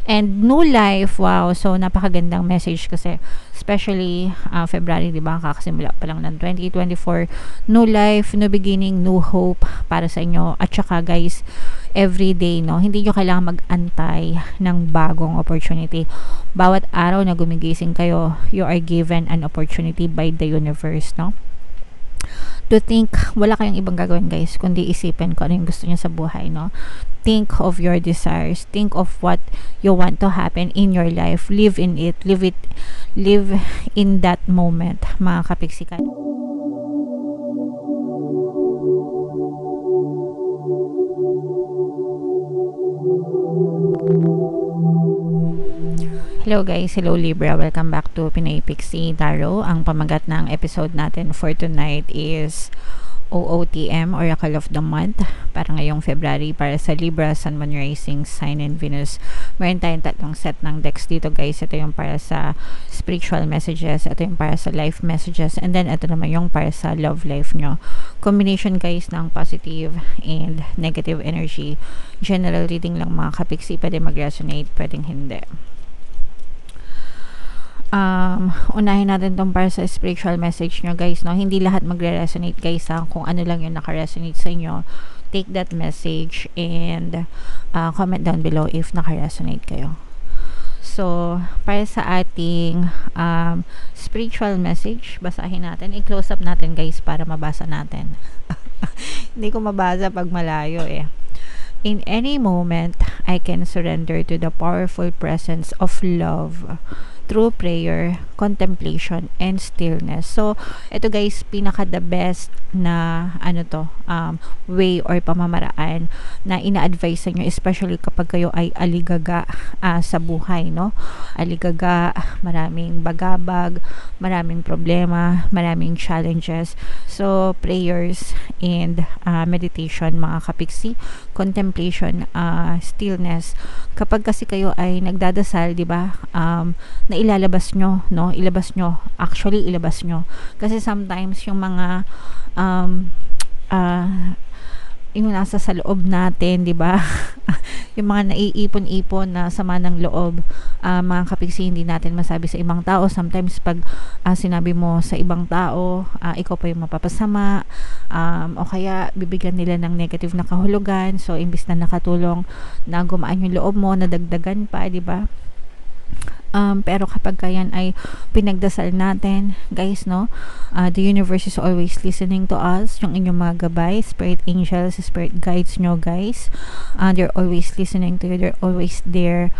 And new life, wow. So, napakagandang message kasi, especially February, di ba? Kakasimula pa lang ng 2024. New life, new beginning, new hope para sa inyo. At saka guys, every day, no? Hindi nyo kailangan mag-antay ng bagong opportunity. Bawat araw na gumigising kayo, you are given an opportunity by the universe, no? To think, wala kayong ibang gagawin guys, kundi isipin kung ano yung gusto niyo sa buhay, no? Think of your desires, think of what you want to happen in your life, live in it, live in that moment, mga kapiksikan. Hello guys, hello Libra, welcome back to Pinay Pixie Tarot. Ang pamagat ng episode natin for tonight is OOTM, Oracle of the Month, para ngayong February, para sa Libra, Sun, Moon, Rising, Sign, and Venus. Meron tayong tatlong set ng decks dito guys. Ito yung para sa spiritual messages, ito yung para sa life messages, and then ito naman yung para sa love life nyo. Combination guys ng positive and negative energy. General reading lang mga kapiksi, pwede mag-resonate, pwedeng hindi. Unahin natin tong para sa spiritual message nyo guys, no? Hindi lahat magre-resonate guys, ha? Kung ano lang yung naka-resonate sa inyo, take that message and comment down below if naka-resonate kayo. So, para sa ating spiritual message, basahin natin, i-close up natin guys para mabasa natin. Hindi ko mabasa pag malayo eh. In any moment, I can surrender to the powerful presence of love through prayer, contemplation, and stillness. So, ito guys, pinaka the best na way or pamamaraan na ina-advise sa inyo, especially kapag kayo ay aligaga sa buhay, no? Aligaga, maraming bagabag, maraming problema, maraming challenges. So, prayers and meditation, mga kapiksi, contemplation, stillness. Kapag kasi kayo ay nagdadasal, di ba? Na ilalabas nyo, no? Ilabas nyo. Actually, ilabas nyo. Kasi sometimes yung mga yung nasa sa loob natin, di ba? Yung mga naiipon-ipon na sama ng loob, mga kapiksi, hindi natin masabi sa ibang tao. Sometimes pag sinabi mo sa ibang tao, ikaw pa yung mapapasama, o kaya bibigyan nila ng negative na kahulugan. So imbis na nakatulong na gumaan yung loob mo, nadagdagan pa, di ba? Pero kapag kayan ay pinagdasal natin guys, no, the universe is always listening to us. Yung inyong mga gabay, spirit angels, spirit guides nyo guys, they're always listening to you, they're always there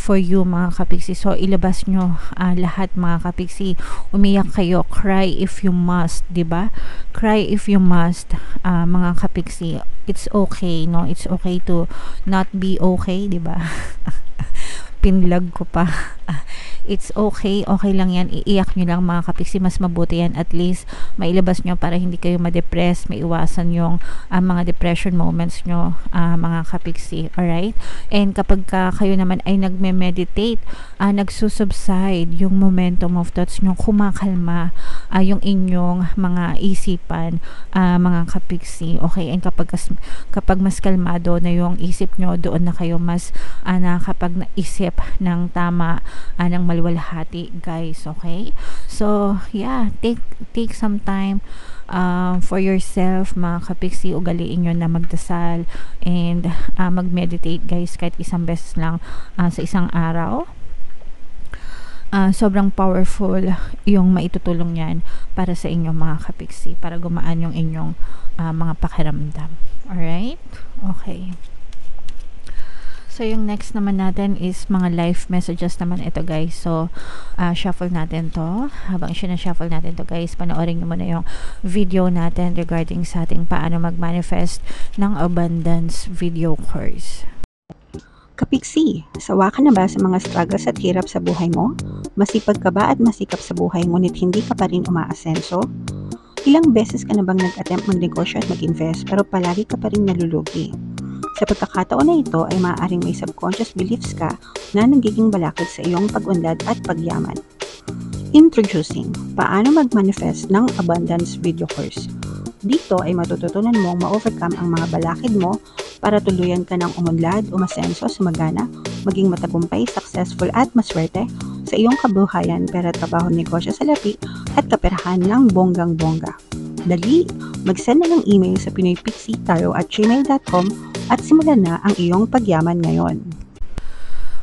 for you mga kapiksi. So ilabas nyo lahat mga kapiksi. Umiyak kayo, cry if you must, diba? Cry if you must, mga kapiksi. It's okay, no? It's okay to not be okay, diba? Pinlag ko pa. It's okay, okay lang yan, iiyak nyo lang mga kapiksi, mas mabuti yan, at least mailabas nyo para hindi kayo ma-depress, maiwasan yung mga depression moments nyo, mga kapiksi, alright? And kapag kayo naman ay nagme-meditate, nagsusubside yung momentum of thoughts nyo, kumakalma yung inyong mga isipan, mga kapiksi, okay? And kapag mas kalmado na yung isip nyo, doon na kayo mas kapag naisip ng tama, ng maluwalhati guys, okay? So yeah, take some time for yourself mga kapiksi. Ugaliin nyo na magdasal and mag-meditate guys, kahit isang beses lang sa isang araw. Sobrang powerful yung maitutulong yan para sa inyong mga kapiksi, para gumaan yung inyong mga pakiramdam. Alright? Okay. So, yung next naman natin is mga life messages naman ito guys. So, shuffle natin to. Habang shuffle natin to guys, panoorin nyo muna yung video natin regarding sa ating paano mag-manifest ng abundance video course. Kapiksi, sawa ka na ba sa mga struggles at hirap sa buhay mo? Masipag ka ba at masikap sa buhay ngunit hindi ka pa rin umaasenso? Ilang beses ka na bang nag-attempt magnegosyo at mag-invest pero palagi ka pa rin nalulugi? Sa pagkakataon na ito ay maaaring may subconscious beliefs ka na nagiging balakid sa iyong pag-unlad at pagyaman. Introducing, paano mag-manifest ng abundance video course. Dito ay matututunan mong ma-overcome ang mga balakid mo para tuluyan ka ng umunlad, umasenso, sumagana, maging matagumpay, successful at maswerte sa iyong kabuhayan, pera, trabaho, negosyo, salapi at kaperahan ng bonggang-bongga. Dali! Mag-send na ng email sa pinoypixitaro@gmail.com at simulan na ang iyong pagyaman ngayon.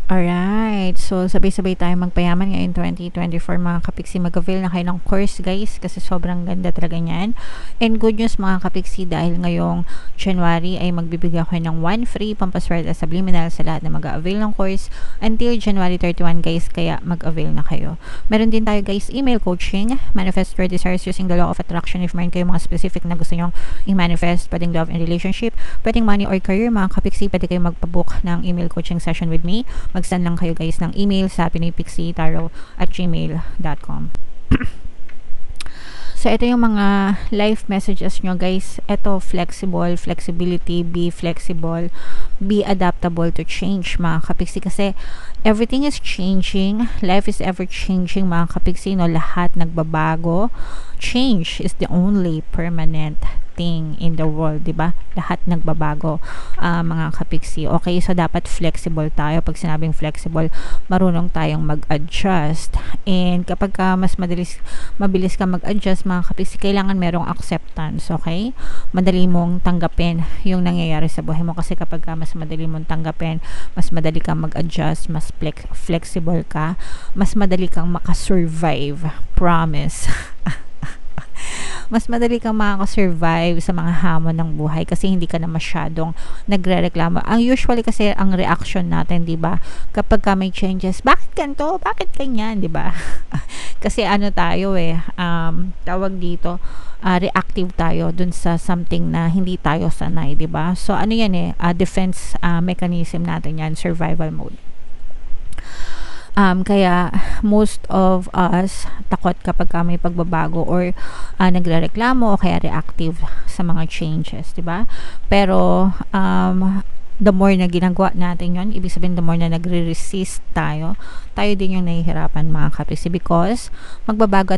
Alright, so sabay-sabay tayo magpayaman ngayon 2024 mga kapiksi. Mag-avail na kayo ng course guys kasi sobrang ganda talaga niyan. And good news mga kapiksi, dahil ngayong January ay magbibigay ako ng 1 free pampaswerte subliminal sa lahat na mag-avail ng course until January 31 guys, kaya mag-avail na kayo. Meron din tayo guys email coaching, manifest your desires using the law of attraction. If meron kayo mga specific na gusto nyong i-manifest, pwedeng love and relationship, pwedeng money or career mga kapiksi, pwede kayo magpabook ng email coaching session with me. Mag-send lang kayo guys ng email sa pinoypixitaro@gmail.com. So, ito yung mga life messages nyo guys. Ito, flexibility, be flexible, be adaptable to change mga kapiksi. Kasi everything is changing, life is ever changing mga kapiksi, no? Lahat nagbabago. Change is the only permanent thing in the world, diba? Lahat nagbabago mga kapiksi. Okay, so dapat flexible tayo. Pag sinabing flexible, marunong tayong mag-adjust. And kapag mas mabilis ka mag-adjust mga kapiksi, kailangan merong acceptance, okay? Madali mong tanggapin yung nangyayari sa buhay mo kasi kapag mas madali mong tanggapin, mas madali kang mag-adjust, mas flexible ka, mas madali kang makasurvive. Promise. Mas madali kang makaka-survive sa mga hamon ng buhay kasi hindi ka na masyadong nagrereklamo. Ang usually kasi ang reaction natin, 'di ba? Kapag may changes, bakit ganito? Bakit ganyan, 'di ba? Kasi ano tayo tawag dito, reactive tayo dun sa something na hindi tayo sanay, 'di ba? So ano 'yan defense mechanism natin 'yan, survival mode. Kaya most of us takot kapag may pagbabago or nagrereklamo o kaya reactive sa mga changes, 'di ba? Pero the more na ginagawa natin 'yon, ibig sabihin the more na nagre-resist tayo din yung nahihirapan mga kapiksi because magbabago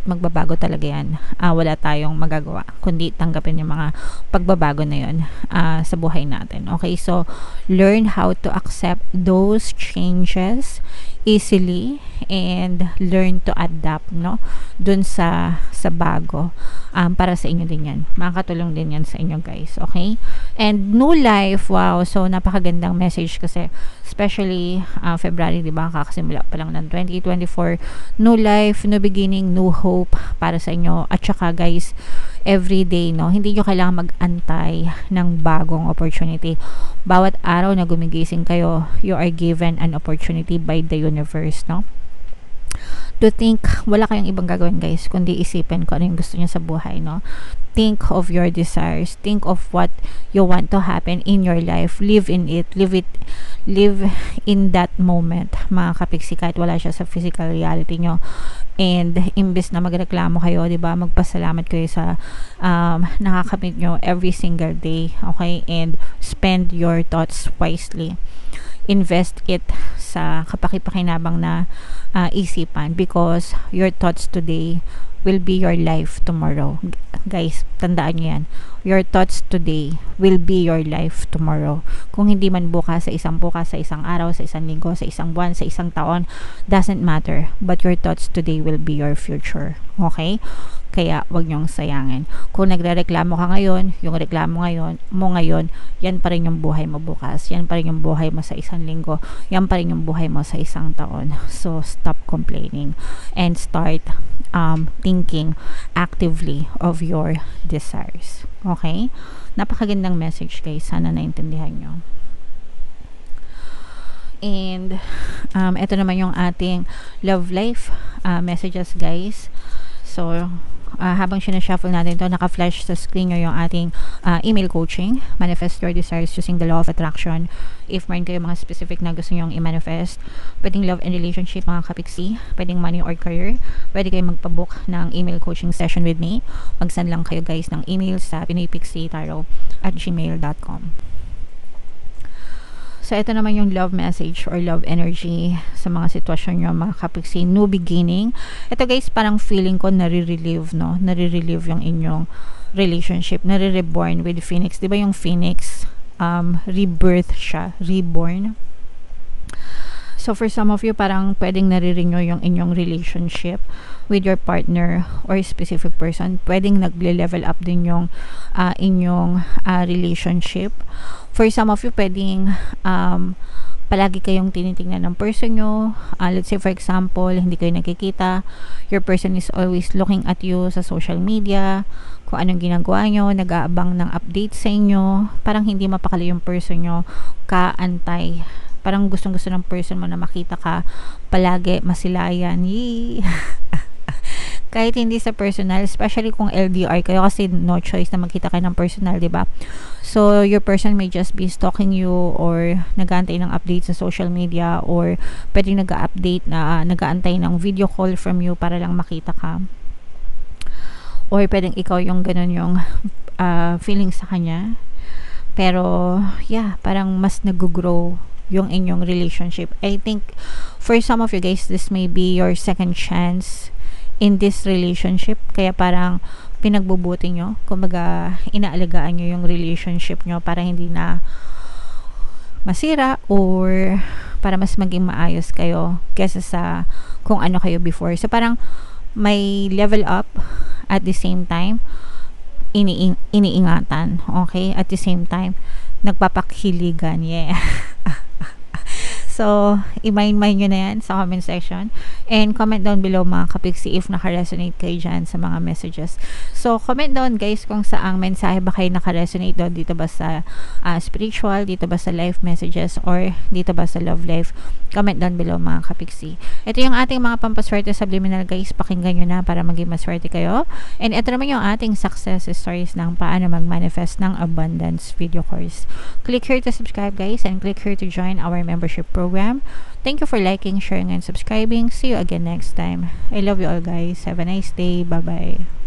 talaga 'yan. Wala tayong magagawa kundi tanggapin yung mga pagbabago na 'yon sa buhay natin. Okay, so learn how to accept those changes easily and learn to adapt dun sa bago para sa inyo din yan, makakatulong din yan sa inyo guys, okay? And new life, wow, so napakagandang message kasi especially February, diba, kakasimula pa lang ng 2024, new life, new beginning, new hope para sa inyo. At saka guys, every day, hindi nyo kailangan mag-antay ng bagong opportunity. Bawat araw na gumigising kayo, you are given an opportunity by the universe, to think, wala kayong ibang gagawin guys, kundi isipin ko ano yung gusto niyo sa buhay, think of your desires, think of what you want to happen in your life, live in it, live in that moment mga kapiksi, kahit wala siya sa physical reality nyo. And imbes na magreklamo kayo, 'di ba, magpasalamat kayo sa nakakamit nyo every single day, okay? And spend your thoughts wisely, invest it sa kapakipakinabang na isipan because your thoughts today will be your life tomorrow. Guys, tandaan nyo yan. Your thoughts today will be your life tomorrow. Kung hindi man bukas, sa isang araw, sa isang linggo, sa isang buwan, sa isang taon, doesn't matter. But your thoughts today will be your future. Okay? Kaya wag nyong sayangin. Kung nagrereklamo ka ngayon, yung reklamo mo ngayon, yan pa rin yung buhay mo bukas. Yan pa rin yung buhay mo sa isang linggo. Yan pa rin yung buhay mo sa isang taon. So, stop complaining and start thinking actively of your desires. Okay? Napakagandang message guys. Sana naintindihan nyo. And ito naman yung ating love life messages guys. So, habang sinashuffle natin ito, naka-flash sa screen nyo yung ating email coaching, manifest your desires using the law of attraction. If meron kayo mga specific na gusto nyong i-manifest, pwedeng love and relationship mga kapiksi, pwedeng money or career, pwede kayo magpabook ng email coaching session with me. Mag-send lang kayo guys ng email sa pinoypixitaro@gmail.com. So, ito naman yung love message or love energy sa mga sitwasyon nyo, mga kapiksi. New beginning. Ito guys, parang feeling ko nare-relieve, Nare-relieve yung inyong relationship. Nare-reborn with Phoenix. Diba yung Phoenix, rebirth siya, reborn. So for some of you, parang pwedeng nare-renew yung inyong relationship with your partner or specific person. Pwedeng nagle-level up din yung inyong relationship. For some of you, pwedeng palagi kayong tinitingnan ng person nyo. Let's say for example, hindi kayo nakikita. Your person is always looking at you sa social media. Kung anong ginagawa nyo, nag-aabang ng update sa inyo. Parang hindi mapakali yung person nyo, kaantay. Parang gustong-gusto ng person mo na makita ka palagi, masilayan. Yee! Kahit hindi sa personal, especially kung LDR kayo, kasi no choice na magkita kayo ng personal, di ba? So, your person may just be stalking you or nag-aantay ng update sa social media or pwedeng nag-update na nag-aantay ng video call from you para lang makita ka. Or pwedeng ikaw yung ganun yung feeling sa kanya. Pero, yeah, parang mas nag-grow yung inyong relationship. I think for some of you guys, this may be your second chance in this relationship. Kaya parang pinagbubuti nyo. Kumbaga, inaalagaan nyo yung relationship nyo para hindi na masira or para mas maging maayos kayo kesa sa kung ano kayo before. So parang may level up at the same time iniingatan. Okay? At the same time, nagpapakhiligan. Yeah. So, i-mind nyo na yan sa comment section. And comment down below mga kapiksi if naka-resonate kayo dyan sa mga messages. So, comment down guys kung saang mensahe ba kayo naka-resonate doon. Dito ba sa spiritual, dito ba sa life messages, or dito ba sa love life. Comment down below mga kapiksi. Ito yung ating mga pampaswerte subliminal guys. Pakinggan nyo na para maging maswerte kayo. And ito naman yung ating success stories ng paano mag-manifest ng abundance video course. Click here to subscribe guys and click here to join our membership program. Thank you for liking, sharing, and subscribing. See you again next time. I love you all guys. Have a nice day. Bye-bye.